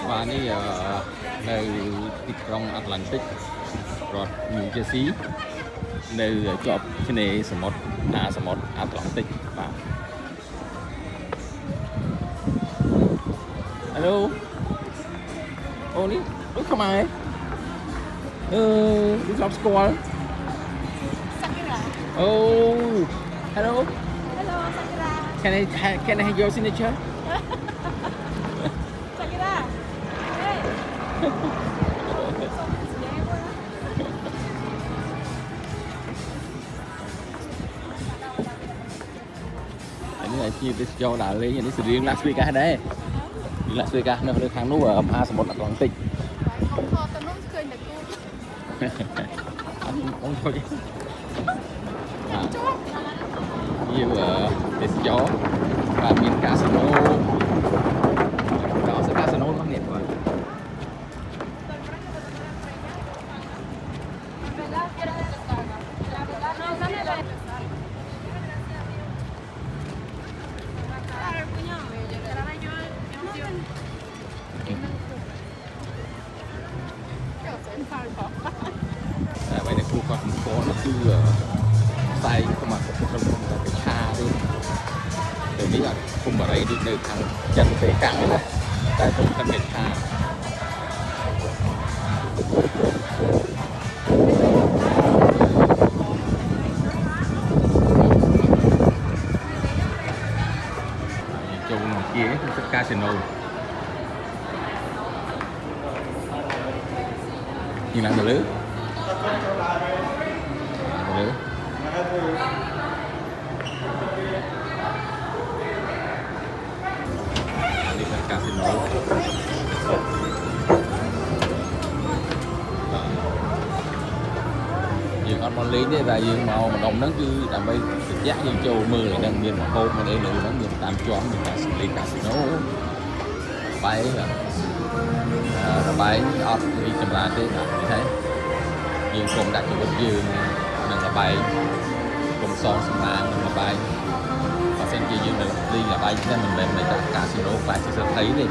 và này nơi tích trong Atlantic rồi New Jersey nơi chọn cái này sầm mót Atlantic và hello ô ní lúc không ai lúc làm score oh hello Hello, Sakura. can I have your signature Sakura. Hey. ini là chi tiết cho đã lấy những sự riêng Las Vegas đấy Las Vegas nơi nơi kháng nút ở sầm mót Atlantic ông thôi nhiều tiết gió và miền casino đó sẽ casino nó đẹp quá vậy là khu con phố nó cứ say không mà không cái cha đi từนี้là không mà đấy đi nơi thằng chân tế cảng này tại không cần cái cha chỗ kia cái casino nhìn lại một lứa đi là casino dương con món lý đấy là dương màu mà đồng nắng cứ làm bây giác dương châu mưa lại đang miền mà hôm mà để lựa nắng miền tam choáng miền casino bay bay ọt đi chậm lại thế nào như thế dương cùng đặt cho một dương nâng là bay cùng son sông mạng nâng là bay và xem kia dương là bay nên mình lên này cả casino phải chỉ sẽ thấy đi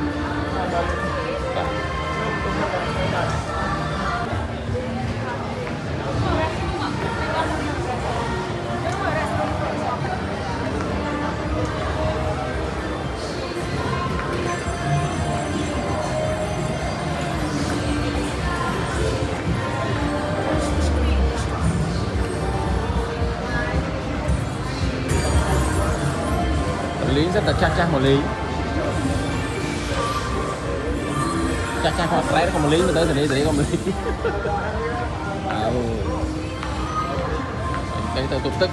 lý rất là chắc một lý chắc hoặc lấy không một lý mà tới từ đây không một lý cái tôi tục tức